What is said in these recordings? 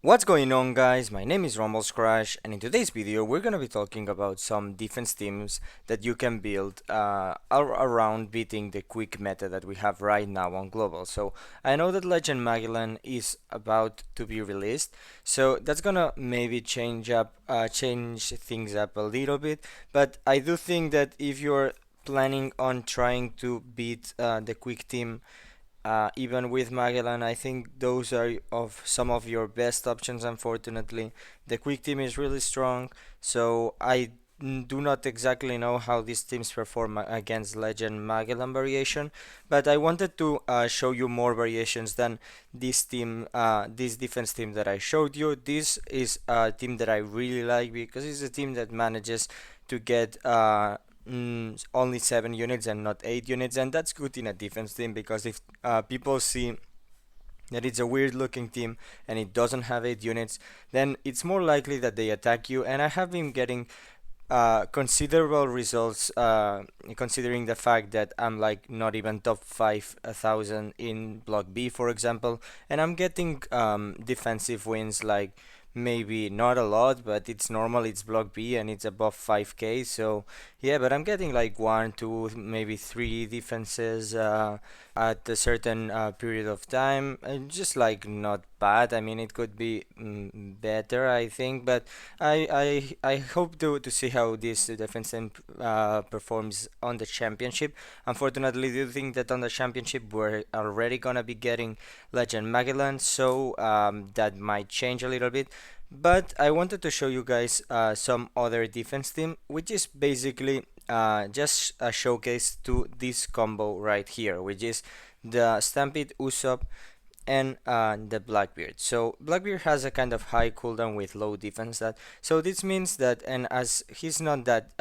What's going on, guys? My name is Rumble Skrash, and in today's video we're gonna be talking about some defense teams that you can build around beating the quick meta that we have right now on global. So I know that Legend Maggellan is about to be released, so that's gonna maybe change things up a little bit. But I do think that if you're planning on trying to beat the quick team even with Maggellan, I think those are of some of your best options. Unfortunately, the quick team is really strong, so I do not exactly know how these teams perform against Legend Maggellan variation, but I wanted to show you more variations than this defense team that I showed you. This is a team that I really like because it's a team that manages to get only 7 units and not 8 units, and that's good in a defense team because if people see that it's a weird looking team and it doesn't have 8 units, then it's more likely that they attack you. And I have been getting considerable results, considering the fact that I'm like not even top 5,000 in block B, for example, and I'm getting defensive wins like maybe not a lot, but it's normal. It's block B and it's above 5k. So yeah, but I'm getting like one, two, maybe three defenses at a certain period of time, and just like not bad. I mean, it could be better, I think, but I hope to see how this defense team performs on the championship. Unfortunately, I do think that on the championship we're already gonna be getting Legend Maggellan, so that might change a little bit. But I wanted to show you guys some other defense team, which is basically just a showcase to this combo right here, which is the Stampede Usopp and the Blackbeard. So Blackbeard has a kind of high cooldown with low defense. So this means that, and as he's not that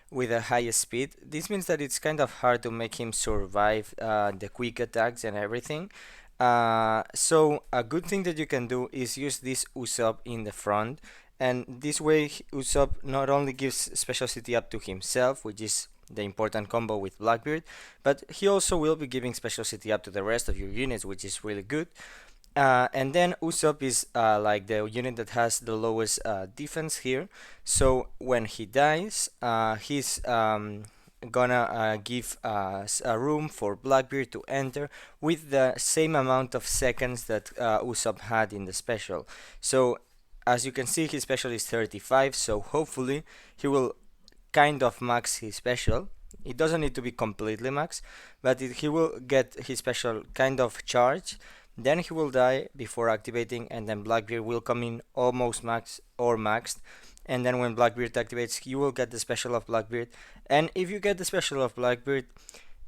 with a high speed, this means that it's kind of hard to make him survive the quick attacks and everything. So a good thing that you can do is use this Usopp in the front, and this way Usopp not only gives special city up to himself, which is the important combo with Blackbeard, but he also will be giving special city up to the rest of your units, which is really good. And then Usopp is like the unit that has the lowest defense here. So when he dies, he's gonna give a room for Blackbeard to enter with the same amount of seconds that Usopp had in the special. So as you can see, his special is 35, so hopefully he will kind of max his special. It doesn't need to be completely max, but he will get his special kind of charged. Then he will die before activating, and then Blackbeard will come in almost max or maxed. And then when Blackbeard activates, you will get the special of Blackbeard. And if you get the special of Blackbeard,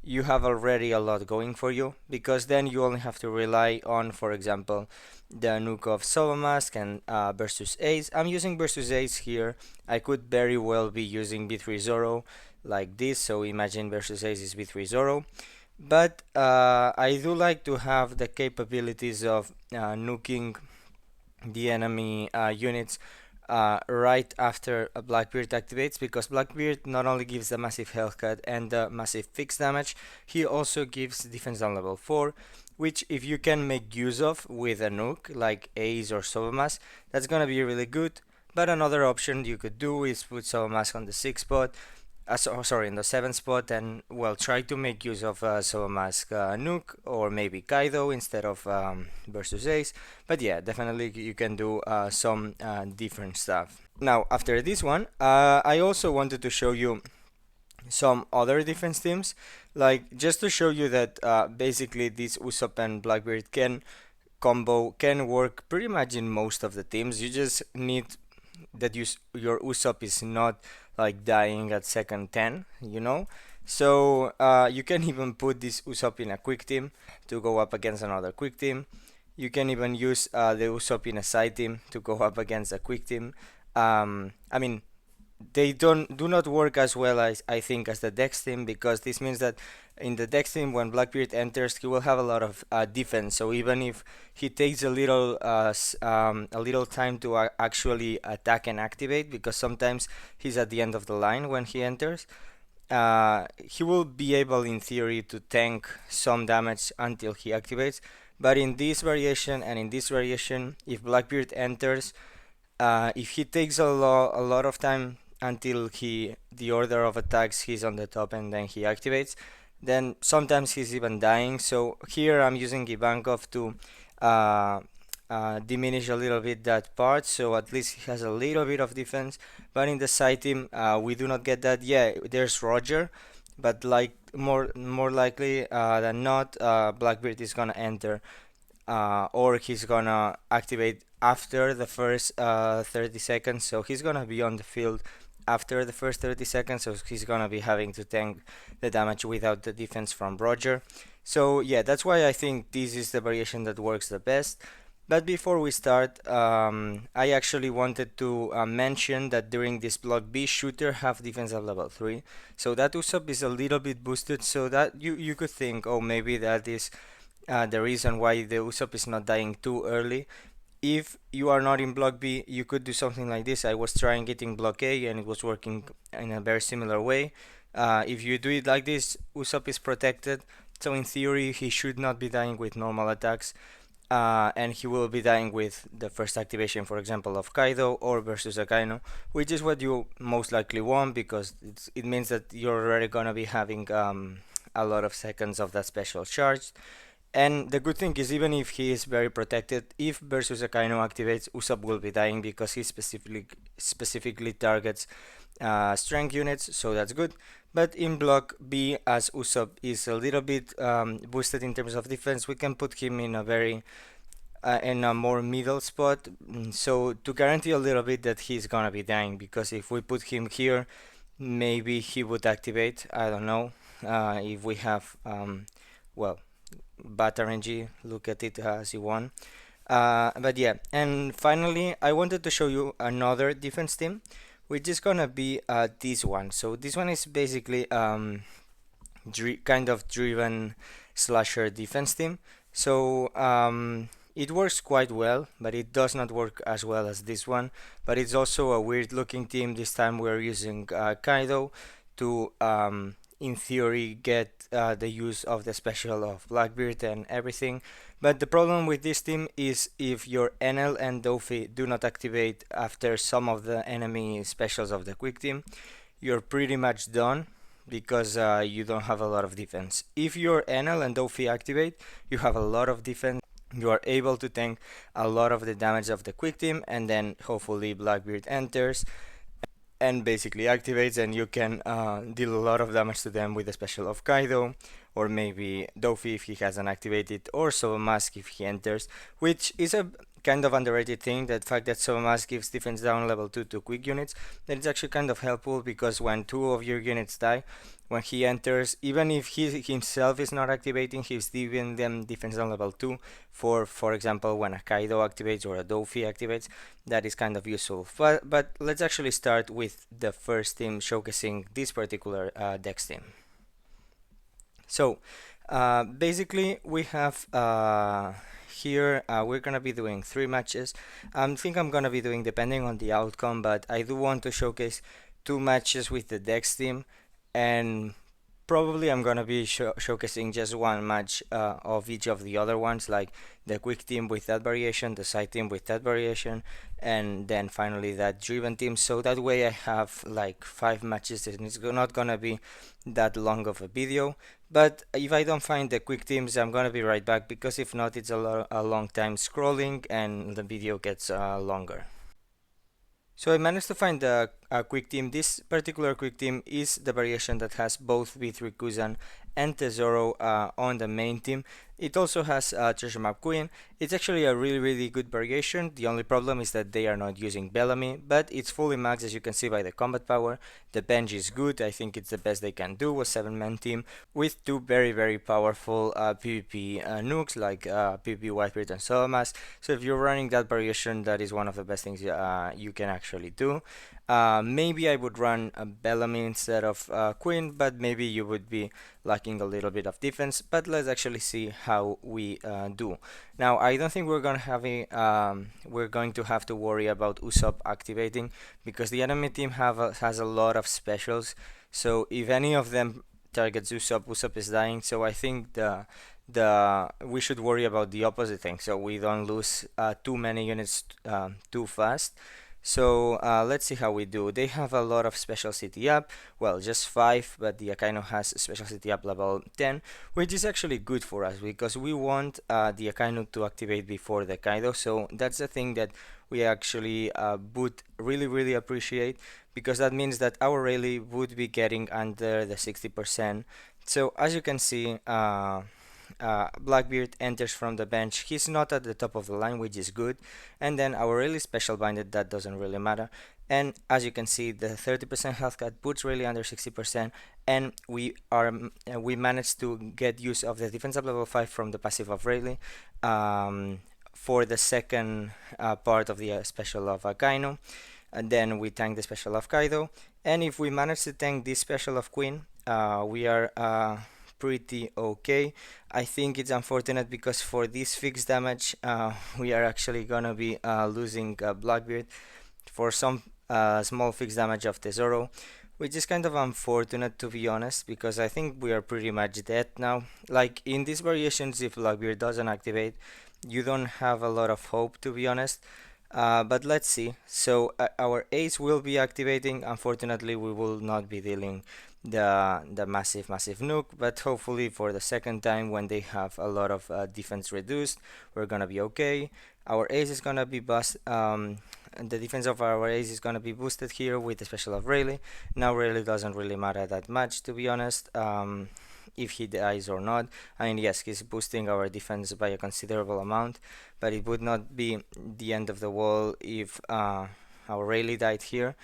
you have already a lot going for you, because then you only have to rely on, for example, the nuke of Sova Mask and versus Ace. I'm using versus Ace here. I could very well be using B3 Zoro like this, so imagine versus Ace is B3 Zoro. But I do like to have the capabilities of nuking the enemy units right after a Blackbeard activates, because Blackbeard not only gives the massive health cut and the massive fixed damage, he also gives defense on level 4, which if you can make use of with a nuke like Ace or Sovamas, that's gonna be really good. But another option you could do is put Sovamas on the 6th spot, sorry, in the 7th spot, and well, try to make use of Sovamas nuke, or maybe Kaido instead of versus Ace. But yeah, definitely you can do some different stuff. Now, after this one, I also wanted to show you some other defense teams, like just to show you that basically this Usopp and Blackbeard combo can work pretty much in most of the teams. You just need that your Usopp is not like dying at second 10, you know? So you can even put this Usopp in a quick team to go up against another quick team. You can even use the Usopp in a side team to go up against a quick team. I mean, they do not work as well as I think as the Dex team, because this means that in the Dex team, when Blackbeard enters, he will have a lot of defense. So even if he takes a little time to actually attack and activate, because sometimes he's at the end of the line when he enters, he will be able in theory to tank some damage until he activates. But in this variation and in this variation, if Blackbeard enters, if he takes a lot of time until the order of attacks he's on the top and then he activates, then sometimes he's even dying. So here I'm using Ivankov to uh, diminish a little bit that part, so at least he has a little bit of defense. But in the side team, we do not get that. Yeah, there's Roger, but like more likely than not, Blackbeard is gonna enter, or he's gonna activate after the first 30 seconds. So he's gonna be on the field after the first 30 seconds, so he's gonna be having to tank the damage without the defense from Roger. So yeah, that's why I think this is the variation that works the best. But before we start, I actually wanted to mention that during this block B, Shooter have defense of level 3. So that Usopp is a little bit boosted, so that you could think, oh, maybe that is the reason why the Usopp is not dying too early. If you are not in block B, you could do something like this. I was trying getting block A and it was working in a very similar way. If you do it like this, Usopp is protected, so in theory he should not be dying with normal attacks. And he will be dying with the first activation, for example, of Kaido or versus Akainu, which is what you most likely want, because it means that you're already gonna be having a lot of seconds of that special charge. And the good thing is, even if he is very protected, if versus Akainu activates, Usopp will be dying because he specifically targets strength units, so that's good. But in block B, as Usopp is a little bit boosted in terms of defense, we can put him in a very in a more middle spot, so to guarantee a little bit that he's gonna be dying, because if we put him here, maybe he would activate. I don't know if we have well, Bat RNG, look at it as you want. But yeah, and finally, I wanted to show you another defense team, which is gonna be this one. So this one is basically kind of driven slasher defense team. So it works quite well, but it does not work as well as this one. But it's also a weird looking team. This time we're using Kaido to in theory get the use of the special of Blackbeard and everything. But the problem with this team is if your NL and Dofi do not activate after some of the enemy specials of the quick team, you're pretty much done, because you don't have a lot of defense. If your NL and Dofi activate, you have a lot of defense. You are able to tank a lot of the damage of the quick team, and then hopefully Blackbeard enters and basically activates, and you can deal a lot of damage to them with the special of Kaido, or maybe Dofi if he hasn't activated, or Mask if he enters, which is a kind of underrated thing. That fact that Mask gives defense down level 2 to quick units, that is actually kind of helpful, because when 2 of your units die, when he enters, even if he himself is not activating, he's giving them defense down level 2 for example, when a Kaido activates or a Dofi activates. That is kind of useful. But let's actually start with the first team showcasing this particular Dex team. So basically we have here we're gonna be doing 3 matches. I think I'm gonna be doing depending on the outcome, but I do want to showcase 2 matches with the Dex team, and probably I'm gonna be showcasing just 1 match of each of the other ones, like the quick team with that variation, the side team with that variation, and then finally that driven team. So that way I have like 5 matches, and it's not gonna be that long of a video. But if I don't find the quick teams, I'm gonna be right back, because if not, it's a long time scrolling and the video gets longer. So I managed to find a quick team. This particular quick team is the variation that has both V3 Kuzan and Tesoro on the main team. It also has Treasure Map Queen. It's actually a really good variation. The only problem is that they are not using Bellamy, but it's fully maxed, as you can see by the combat power. The bench is good. I think it's the best they can do. A 7-man team with 2 very powerful PvP nukes, like PvP Whitebeard and Solomas. So if you're running that variation, that is one of the best things you can actually do. Maybe I would run a Bellamy instead of Queen, but maybe you would be lacking a little bit of defense. But let's actually see how we do. Now, I don't think we're going to have to worry about Usopp activating, because the enemy team has a lot of specials. So if any of them targets Usopp, Usopp is dying. So I think we should worry about the opposite thing, so we don't lose too many units too fast. So let's see how we do. They have a lot of special city up, well, just 5, but the Akainu has special city up level 10, which is actually good for us because we want the Akainu to activate before the Kaido. So that's the thing that we actually would really appreciate, because that means that our rally would be getting under the 60%. So as you can see, Blackbeard enters from the bench. He's not at the top of the line, which is good. And then our really special binded, that doesn't really matter. And as you can see, the 30% health cut puts really under 60%, and we managed to get use of the defense up level 5 from the passive of Rayleigh for the second part of the special of Akainu. And then we tank the special of Kaido, and if we manage to tank this special of Queen, we are pretty okay. I think it's unfortunate because for this fixed damage, we are actually gonna be losing Blackbeard for some small fixed damage of Tesoro, which is kind of unfortunate, to be honest, because I think we are pretty much dead now. Like in these variations, if Blackbeard doesn't activate, you don't have a lot of hope, to be honest. But let's see. So our ace will be activating. Unfortunately, we will not be dealing the massive nuke, but hopefully for the second time when they have a lot of defense reduced, we're gonna be okay. Our ace is gonna be the defense of our ace is gonna be boosted here with the special of Rayleigh. Now Rayleigh doesn't really matter that much, to be honest. If he dies or not. I mean, yes, he's boosting our defense by a considerable amount, but it would not be the end of the world if our Rayleigh died here.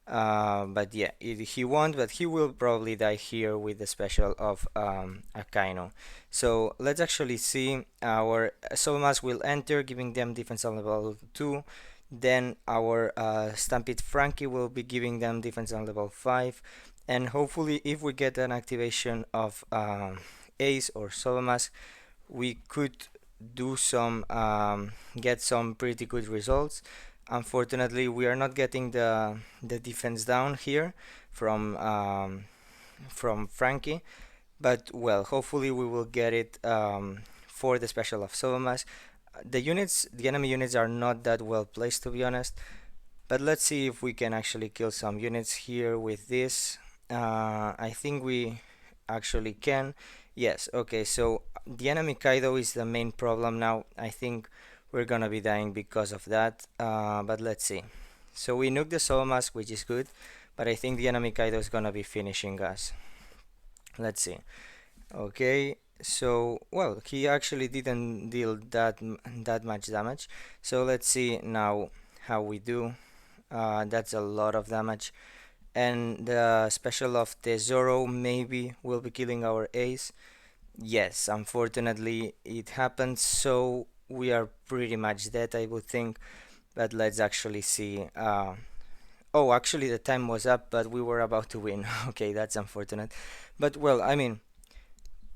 But yeah, he won't, but he will probably die here with the special of Akainu. So let's actually see. Our Soulmask will enter, giving them defense on level 2. Then our Stampede Frankie will be giving them defense on level 5. And hopefully, if we get an activation of Ace or Solomask, we could do some get some pretty good results. Unfortunately, we are not getting the defense down here from Frankie, but well, hopefully we will get it for the special of Solomask. The enemy units are not that well placed, to be honest. But let's see if we can actually kill some units here with this. I think we actually can. Yes, okay, so the enemy Kaido is the main problem now. I think we're gonna be dying because of that, but let's see. So we nuked the Soul Mask, which is good, but I think the enemy Kaido is gonna be finishing us. Let's see. Okay, so, well, he actually didn't deal that much damage. So let's see now how we do. That's a lot of damage. And the special of Tesoro maybe will be killing our ace. Yes, unfortunately it happened, so we are pretty much dead, I would think. But let's actually see. Oh, actually the time was up, but we were about to win. Okay, that's unfortunate. But well, I mean,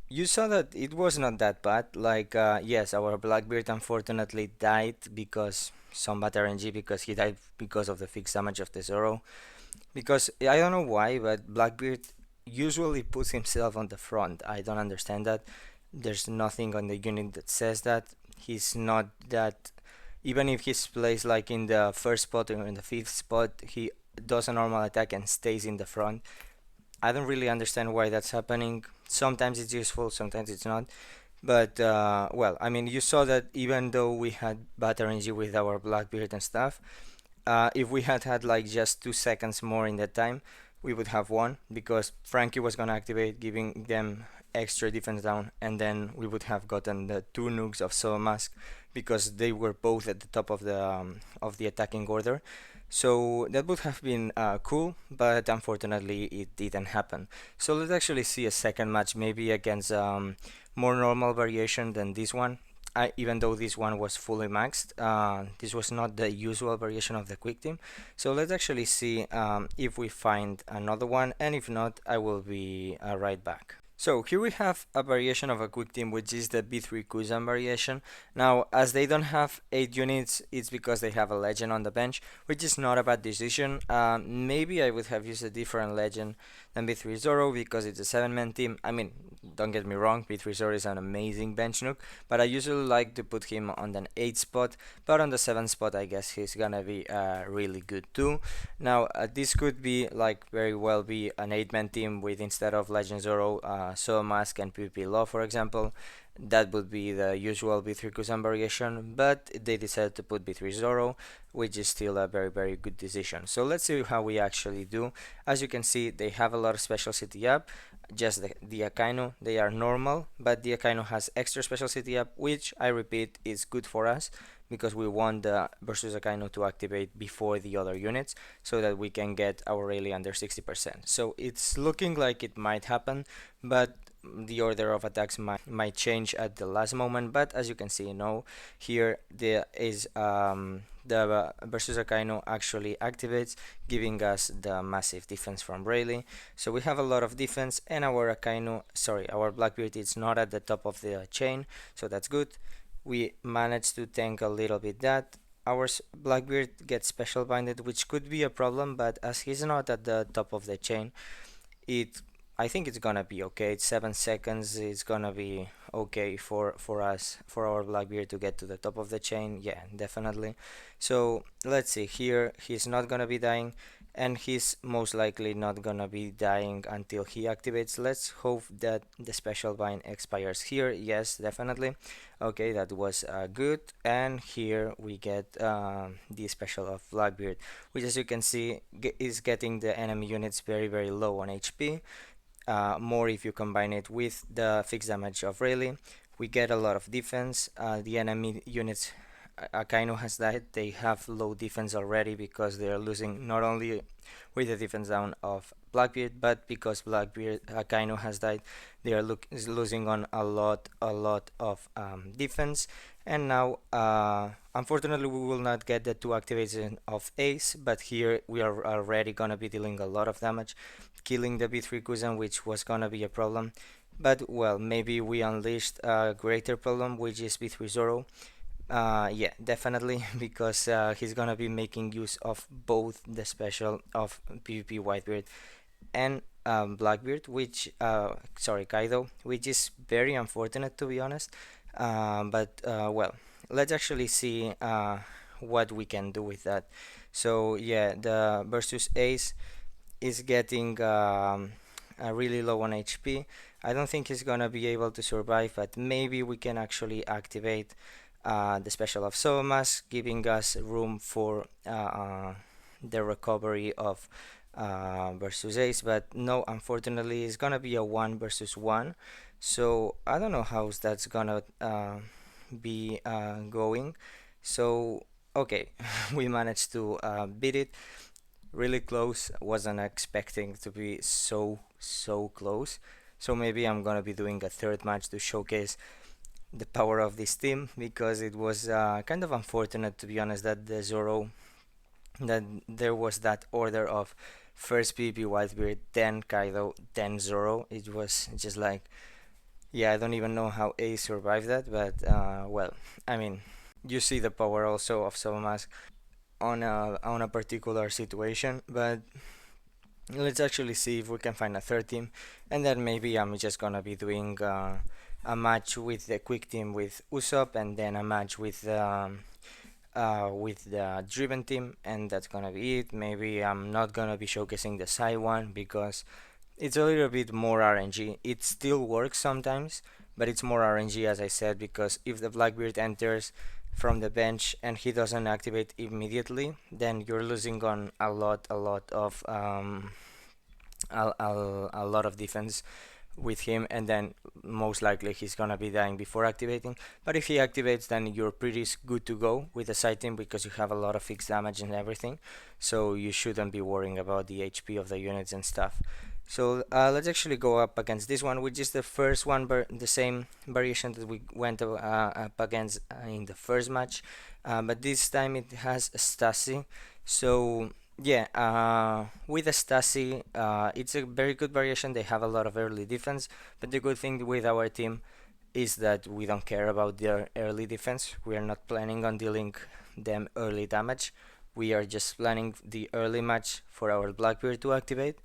you saw that it was not that bad. Like, yes, our Blackbeard unfortunately died because some bad RNG, because he died because of the fixed damage of Tesoro. Because I don't know why, but Blackbeard usually puts himself on the front. I don't understand that. There's nothing on the unit that says that. He's not that. Even if he's placed like in the first spot or in the 5th spot, he does a normal attack and stays in the front. I don't really understand why that's happening. Sometimes it's useful, sometimes it's not. But, well, I mean, you saw that even though we had bad RNG with our Blackbeard and stuff, if we had had like just 2 seconds more in that time, we would have won, because Frankie was gonna activate, giving them extra defense down, and then we would have gotten the 2 nukes of Soul Mask, because they were both at the top of the attacking order. So that would have been cool, but unfortunately it didn't happen. So let's actually see a second match, maybe against more normal variation than this one. Even though this one was fully maxed, this was not the usual variation of the quick team. So let's actually see if we find another one, and if not, I will be right back. So here we have a variation of a quick team, which is the B3 Kuzan variation. Now, as they don't have 8 units, it's because they have a legend on the bench, which is not a bad decision. Maybe I would have used a different legend than B3 Zoro because it's a 7-man team. I mean, don't get me wrong, B3 Zoro is an amazing bench nuke, but I usually like to put him on an 8 spot, but on the 7 spot I guess he's gonna be really good too. Now, this could be like very well be an 8-man team with, instead of Legend Zoro, Soul Mask and PvP Law, for example. That would be the usual B3 Kuzan variation, but they decided to put B3 Zoro, which is still a very good decision. So let's see how we actually do. As you can see, they have a lot of special city up, just the Akainu, they are normal, but the Akainu has extra special city up, which I repeat is good for us because we want the versus Akainu to activate before the other units so that we can get our rally under 60%. So it's looking like it might happen, but the order of attacks might change at the last moment. But as you can see, here there is the versus Akainu actually activates, giving us the massive defense from Rayleigh. So we have a lot of defense, and our our Blackbeard is not at the top of the chain, so that's good. We managed to tank a little bit that. Our Blackbeard gets special binded, which could be a problem, but as he's not at the top of the chain, it I think it's gonna be okay. It's 7 seconds. It's gonna be okay for us, for our Blackbeard to get to the top of the chain. Yeah, definitely. So let's see here. He's not gonna be dying, and he's most likely not gonna be dying until he activates. Let's hope that the special bind expires here. Yes, definitely. Okay, that was good. And here we get the special of Blackbeard, which, as you can see, is getting the enemy units very low on HP. More if you combine it with the fixed damage of Rayleigh. We get a lot of defense. The enemy units, Akainu has died. They have low defense already because they are losing not only with the defense down of Blackbeard, but because Blackbeard Akainu has died, they are losing on a lot of defense. And now, unfortunately, we will not get the 2 activation of Ace, but here we are already gonna be dealing a lot of damage, killing the B3 Kuzan, which was gonna be a problem. But well, maybe we unleashed a greater problem, which is B3 Zoro. Yeah, definitely, because he's gonna be making use of both the special of PvP Whitebeard and Blackbeard, sorry, Kaido, which is very unfortunate, to be honest. But well, let's actually see what we can do with that. So yeah, the versus Ace is getting really low on HP. I don't think he's gonna be able to survive, but maybe we can actually activate the special of Somas, giving us room for the recovery of versus Ace. But no, unfortunately, it's gonna be a 1 versus 1. So I don't know how that's gonna be going. So okay, we managed to beat it. Really close. Wasn't expecting to be so close. So maybe I'm gonna be doing a third match to showcase the power of this team, because it was kind of unfortunate, to be honest, that that there was that order of first PvP Whitebeard, then Kaido, then Zoro. It was just like, yeah, I don't even know how Ace survived that, but well, I mean, you see the power also of Soulmask on a particular situation. But let's actually see if we can find a third team, and then maybe I'm just gonna be doing a match with the quick team with Usopp, and then a match with the driven team, and that's gonna be it. Maybe I'm not gonna be showcasing the side one because it's a little bit more RNG. It still works sometimes, but it's more RNG, as I said, because if the Blackbeard enters from the bench and he doesn't activate immediately, then you're losing on a lot of a lot of defense with him, and then most likely he's gonna be dying before activating. But if he activates, then you're pretty good to go with the side team because you have a lot of fixed damage and everything, so you shouldn't be worrying about the HP of the units and stuff. So let's actually go up against this one, which is the first one, the same variation that we went up against in the first match, but this time it has Stasi. So Yeah, with the Stasi, it's a very good variation. They have a lot of early defense, but the good thing with our team is that we don't care about their early defense. We are not planning on dealing them early damage. We are just planning the early match for our Blackbeard to activate,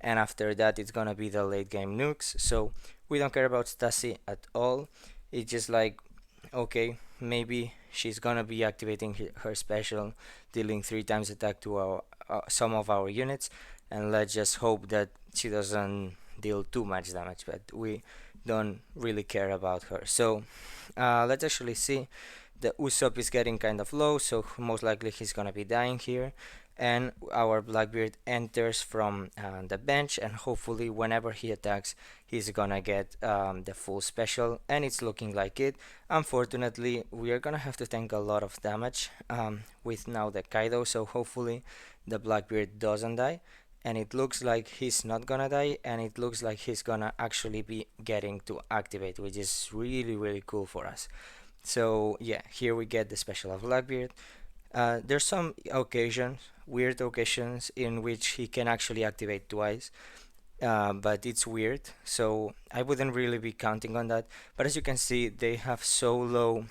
and after that it's gonna be the late game nukes. So we don't care about Stasi at all. It's just like, okay, maybe she's gonna be activating her special, dealing 3 times attack to some of our units, and let's just hope that she doesn't deal too much damage. But we don't really care about her. So let's actually see. The Usopp is getting kind of low, so most likely he's gonna be dying here. And our Blackbeard enters from the bench, and hopefully whenever he attacks, he's gonna get the full special, and it's looking like it. Unfortunately, we are gonna have to tank a lot of damage with now the Kaido, so hopefully the Blackbeard doesn't die. And it looks like he's not gonna die, and it looks like he's gonna actually be getting to activate, which is really cool for us. So yeah, here we get the special of Blackbeard. There's some occasions, weird occasions, in which he can actually activate twice, but it's weird, so I wouldn't really be counting on that. But as you can see, they have so low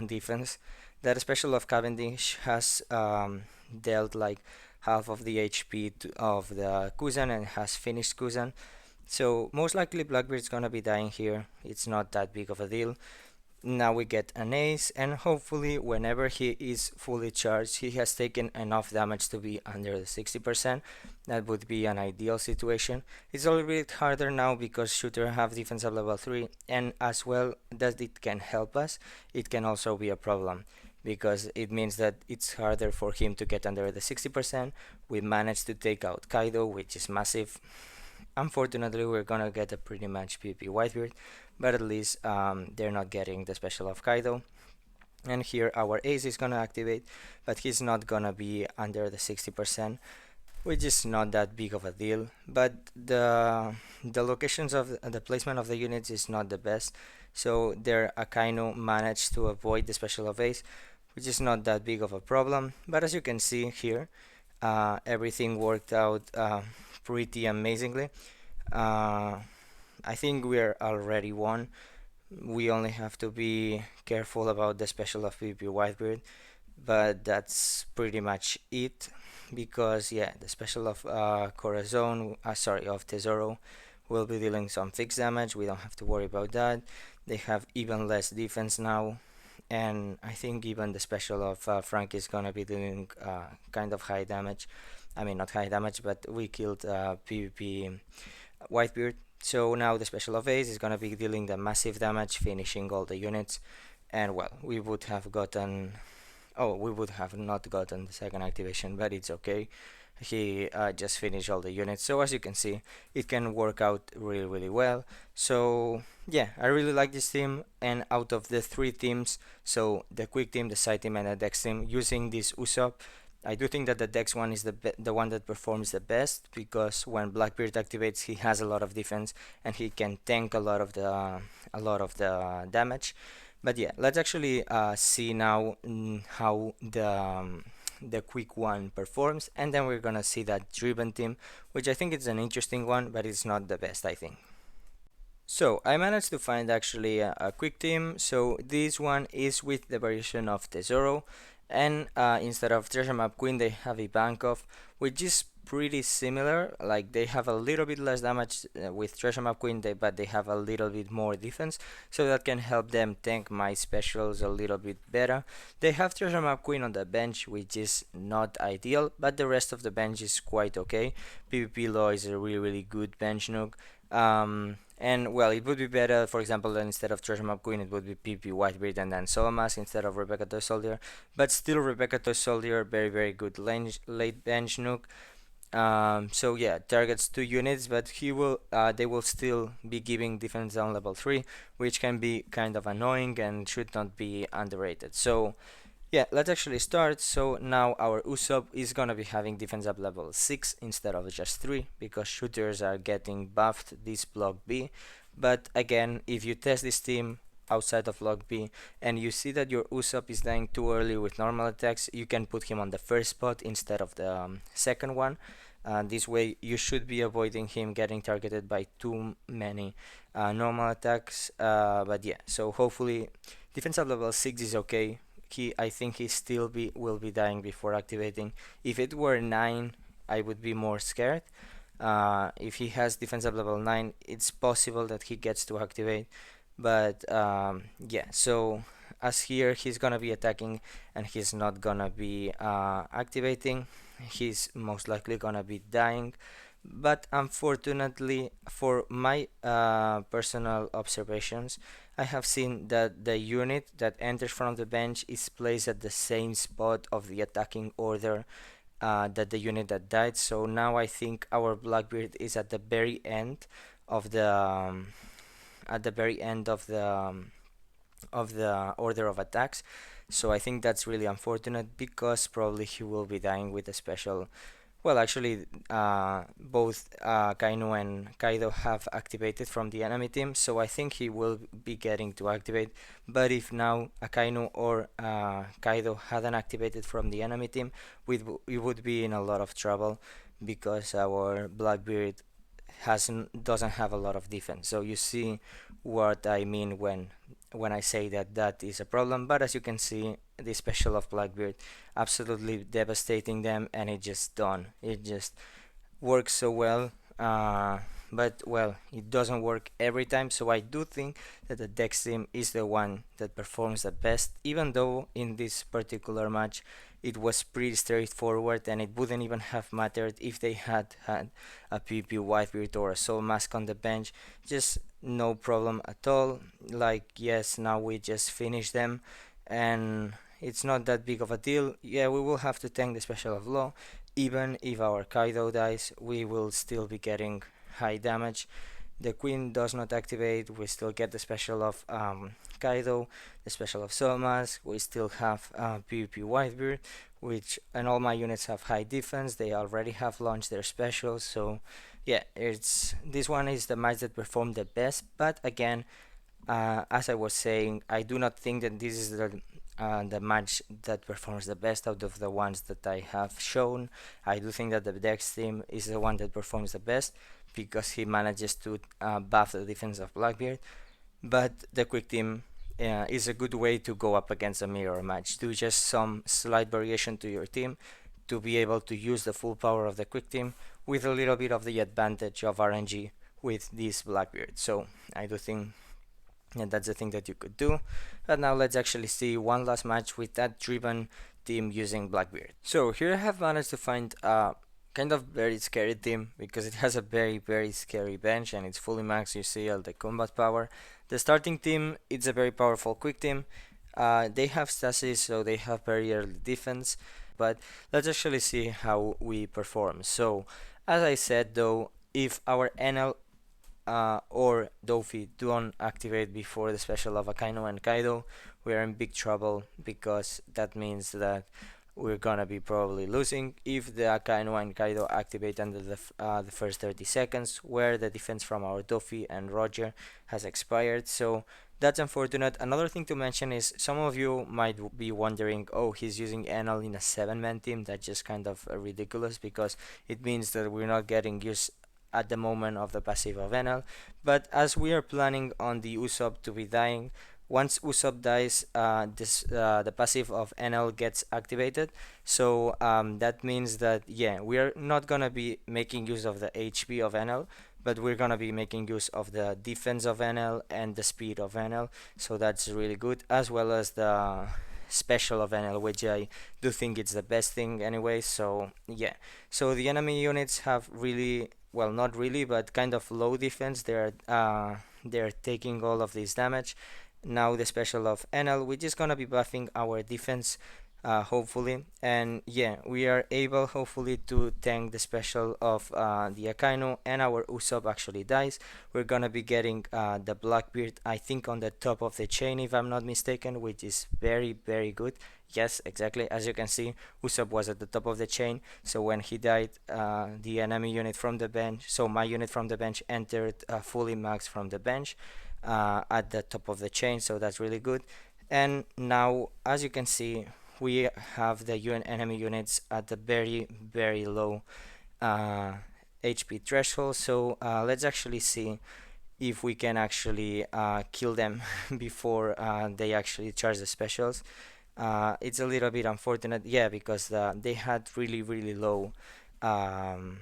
defense that a special of Cavendish has dealt like half of the HP of the Kuzan and has finished Kuzan. So most likely Blackbeard's gonna be dying here. It's not that big of a deal. Now we get an ace, and hopefully whenever he is fully charged, he has taken enough damage to be under the 60%. That would be an ideal situation. It's a little bit harder now because shooter have defense of level 3, and as well that it can help us, it can also be a problem because it means that it's harder for him to get under the 60%. We managed to take out Kaido, which is massive. Unfortunately, we're gonna get a pretty much PvP Whitebeard, but at least they're not getting the special of Kaido. And here our ace is gonna activate, but he's not gonna be under the 60%, which is not that big of a deal. But the locations of the placement of the units is not the best, so their Akainu managed to avoid the special of ace, which is not that big of a problem. But as you can see here, everything worked out pretty amazingly. I think we're already won. We only have to be careful about the special of PvP Whitebeard, but that's pretty much it. Because yeah, the special of Corazon, sorry, of Tesoro will be dealing some fixed damage. We don't have to worry about that. They have even less defense now, and I think even the special of Frank is gonna be doing kind of high damage. I mean, not high damage, but we killed PvP Whitebeard. So now the special of Ace is gonna be dealing the massive damage, finishing all the units, and well, we would have gotten. Oh, we would have not gotten the second activation, but it's okay. He just finished all the units, so as you can see, it can work out really well. So yeah, I really like this team, and out of the 3 teams, so the quick team, the side team, and the dex team, using this Usopp, I do think that the dex one is the one that performs the best, because when Blackbeard activates, he has a lot of defense and he can tank a lot of the damage. But yeah, let's actually see now how the quick one performs, and then we're gonna see that driven team, which I think is an interesting one, but it's not the best, I think. So I managed to find actually a quick team. So this one is with the variation of Tesoro, and instead of Treasure Map Queen they have Ivankov, which is pretty similar. Like they have a little bit less damage with Treasure Map Queen, but they have a little bit more defense, so that can help them tank my specials a little bit better. They have Treasure Map Queen on the bench, which is not ideal, but the rest of the bench is quite okay. PvP Law is a really good bench nuke. And well, it would be better, for example, that instead of Treasure Map Queen, it would be PP Whitebeard and then Solo Mask instead of Rebecca Toy Soldier. But still, Rebecca Toy Soldier, very good late bench nuke. So yeah, targets 2 units, but they will still be giving defense down level 3, which can be kind of annoying and should not be underrated. So yeah, let's actually start. So now our Usopp is gonna be having defense up level 6 instead of just 3, because shooters are getting buffed this block B. But again, if you test this team, outside of Block B and you see that your Usopp is dying too early with normal attacks, you can put him on the first spot instead of the second one. This way you should be avoiding him getting targeted by too many normal attacks. But yeah, so hopefully defense at level 6 is okay. I think he still will be dying before activating. If it were 9, I would be more scared. If he has defense at level 9, it's possible that he gets to activate. But yeah, so as here he's gonna be attacking and he's not gonna be activating, he's most likely gonna be dying. But unfortunately, for my personal observations, I have seen that the unit that enters from the bench is placed at the same spot of the attacking order that the unit that died. So now I think our Blackbeard is at the very end of the of the order of attacks. So I think that's really unfortunate because probably he will be dying with a special. Well, actually, both Kainu and Kaido have activated from the enemy team, so I think he will be getting to activate. But if now Akainu or Kaido hadn't activated from the enemy team, we would be in a lot of trouble because our Blackbeard doesn't have a lot of defense. So you see what I mean when I say that that is a problem. But as you can see, the special of Blackbeard absolutely devastating them, and it just done. It just works so well. But well, it doesn't work every time. So I do think that the Dex team is the one that performs the best, even though in this particular match it was pretty straightforward and it wouldn't even have mattered if they had had a PvP Whitebeard or a Soul Mask on the bench. Just no problem at all. Like, yes, now we just finish them and it's not that big of a deal. Yeah, we will have to tank the special of Law. Even if our Kaido dies, we will still be getting high damage. The Queen does not activate, we still get the special of Kaido, the special of Somas, we still have PvP Whitebeard, which, and all my units have high defense, they already have launched their specials, so yeah, this one is the match that performed the best. But again, as I was saying, I do not think that this is the match that performs the best out of the ones that I have shown. I do think that the Dex team is the one that performs the best because he manages to buff the defense of Blackbeard. But the Quick team is a good way to go up against a mirror match. Do just some slight variation to your team to be able to use the full power of the Quick team with a little bit of the advantage of RNG with this Blackbeard. So I do think that's the thing that you could do. But now let's actually see one last match with that driven team using Blackbeard. So here I have managed to find a kind of very scary team because it has a very scary bench and it's fully maxed. You see all the combat power. The starting team, it's a very powerful Quick team. They have stasis, so they have very early defense. But let's actually see how we perform. So as I said though, if our NL or Dofi don't activate before the special of Akainu and Kaido, we are in big trouble because that means that we're gonna be probably losing if the Akainu and Kaido activate under the first 30 seconds, where the defense from our Dofi and Roger has expired. So that's unfortunate. Another thing to mention is some of you might be wondering, oh, he's using NL in a 7-man team. That's just kind of ridiculous because it means that we're not getting used at the moment of the passive of NL. But as we are planning on the Usopp to be dying, once Usopp dies, the passive of NL gets activated. So that means that, yeah, we are not gonna be making use of the HP of NL, but we're gonna be making use of the defense of NL and the speed of NL. So that's really good, as well as the special of NL, which I do think it's the best thing anyway. So yeah, so the enemy units have really, well, not really, but kind of low defense. They're taking all of this damage. Now the special of NL, which is gonna be buffing our defense, hopefully, and yeah, we are able hopefully to tank the special of the Akainu, and our Usopp actually dies. We're gonna be getting the Blackbeard, I think, on the top of the chain if I'm not mistaken, which is very good. Yes, exactly, as you can see, Usopp was at the top of the chain, so when he died, the enemy unit from the bench, so my unit from the bench entered fully maxed from the bench. at the top of the chain, so that's really good. And now, as you can see, we have the enemy units at the very low HP threshold. So let's actually see if we can actually kill them before they actually charge the specials. It's a little bit unfortunate, yeah, because they had really low um,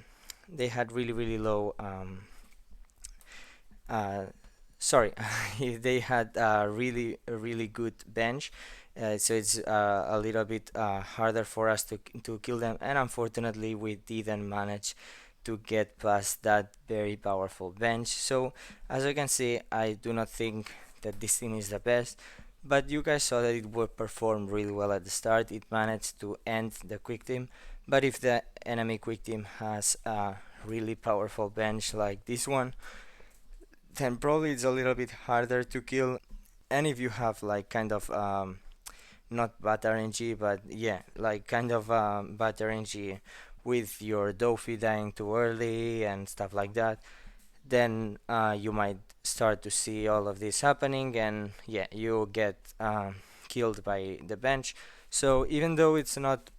they had really low uh, sorry, they had really good bench, so it's a little bit harder for us to kill them, and unfortunately we didn't manage to get past that very powerful bench. So as you can see, I do not think that this thing is the best, but you guys saw that it would perform really well at the start. It managed to end the quick team, but if the enemy quick team has a really powerful bench like this one, then probably it's a little bit harder to kill. And if you have like kind of not bad RNG, but yeah, like kind of bad RNG with your Dofi dying too early and stuff like that, then you might start to see all of this happening, and yeah, you get killed by the bench. So even though it's not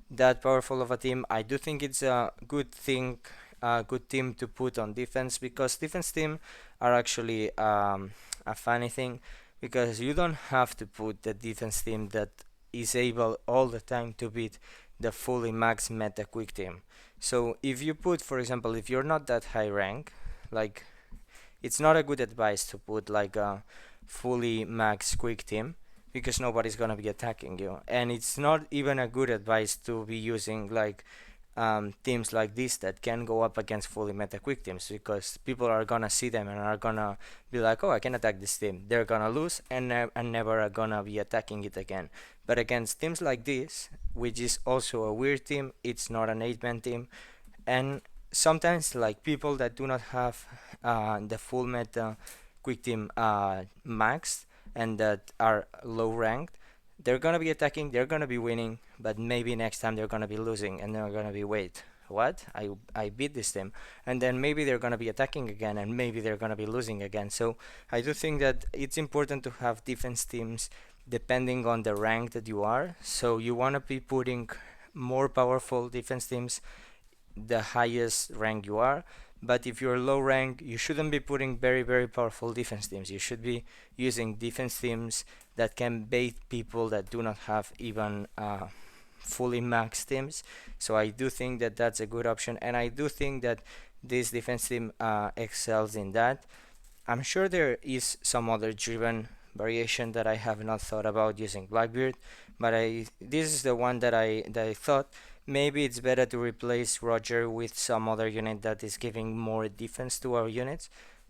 that powerful of a team, I do think it's a good thing, a good team to put on defense, because defense team are actually a funny thing, because you don't have to put the defense team that is able all the time to beat the fully max meta quick team. So if you put, for example, if you're not that high rank, like it's not a good advice to put like a fully max quick team, because nobody's gonna be attacking you, and it's not even a good advice to be using like teams like this that can go up against fully meta quick teams, because people are gonna see them and are gonna be like, oh, I can attack this team. They're gonna lose and never are gonna be attacking it again. But against teams like this, which is also a weird team, it's not an 8-man team, and sometimes like people that do not have the full meta quick team maxed and that are low ranked, they're gonna be attacking, they're gonna be winning, but maybe next time they're gonna be losing, and they're gonna be, wait, what? I beat this team, and then maybe they're gonna be attacking again, and maybe they're gonna be losing again. So I do think that it's important to have defense teams depending on the rank that you are. So you wanna be putting more powerful defense teams the highest rank you are. But if you're low rank, you shouldn't be putting very powerful defense teams. You should be using defense teams that can bait people that do not have even fully maxed teams. So I do think that that's a good option, and I do think that this defense team excels in that. I'm sure there is some other driven variation that I have not thought about using Blackbeard, but this is the one that I thought maybe it's better to replace Roger with some other unit that is giving more defense to our units.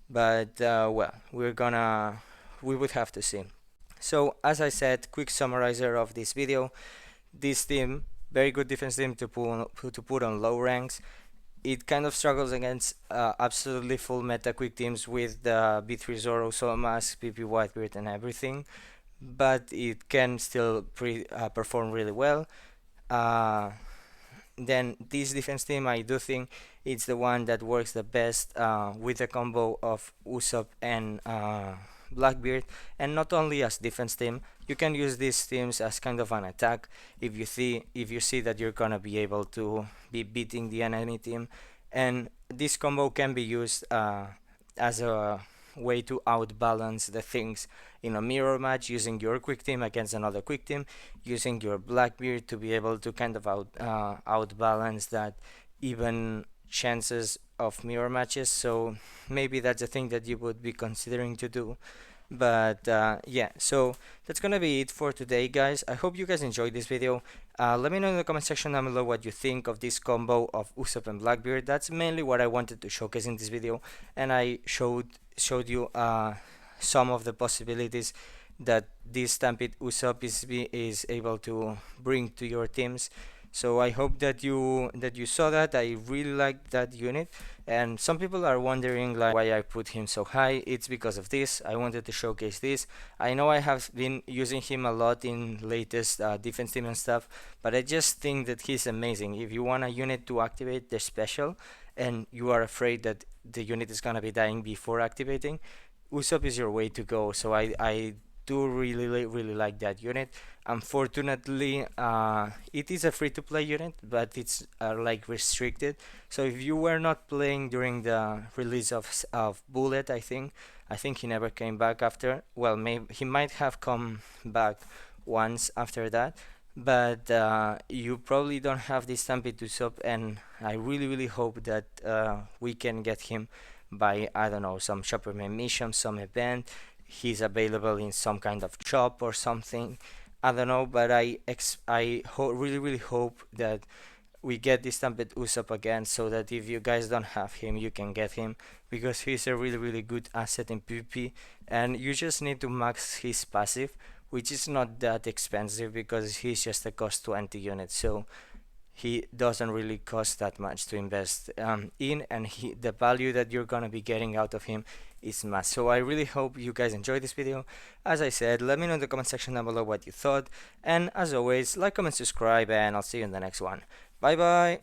But well, we would have to see. So as I said, quick summarizer of this video. This team, very good defense team to put on low ranks. It kind of struggles against absolutely full meta quick teams with the B3 Zoro, Solo Mask, PP Whitebeard, and everything, but it can still perform really well. Then this defense team, I do think it's the one that works the best with the combo of Usopp and Blackbeard, and not only as defense team. You can use these teams as kind of an attack if you see that you're gonna be able to be beating the enemy team, and this combo can be used as a way to outbalance the things in a mirror match, using your quick team against another quick team, using your Blackbeard to be able to kind of outbalance that even chances of mirror matches. So maybe that's a thing that you would be considering to do. But yeah, so that's gonna be it for today, guys. I hope you guys enjoyed this video. Let me know in the comment section down below what you think of this combo of Usopp and Blackbeard. That's mainly what I wanted to showcase in this video, and I showed you some of the possibilities that this Stampede Usopp is able to bring to your teams. So I hope that you saw that. I really like that unit, and some people are wondering like why I put him so high. It's because of this. I wanted to showcase this. I know I have been using him a lot in latest defense team and stuff, but I just think that he's amazing. If you want a unit to activate the special and you are afraid that the unit is gonna be dying before activating, Usopp is your way to go. So I do really like that unit. Unfortunately, it is a free-to-play unit, but it's like restricted. So if you were not playing during the release of Bullet, I think he never came back after. Well, maybe he might have come back once after that, but you probably don't have this Stampede Usopp, and I really hope that we can get him by, I don't know, some shopperman mission, some event. He's available in some kind of shop or something. I don't know, but really hope that we get this Stampede Usopp again, so that if you guys don't have him, you can get him, because he's a really good asset in PvP, and you just need to max his passive, which is not that expensive because he's just a cost 20 unit. So he doesn't really cost that much to invest in, and the value that you're gonna be getting out of him is massive. So I really hope you guys enjoyed this video. As I said, let me know in the comment section down below what you thought, and as always, like, comment, subscribe, and I'll see you in the next one. Bye bye.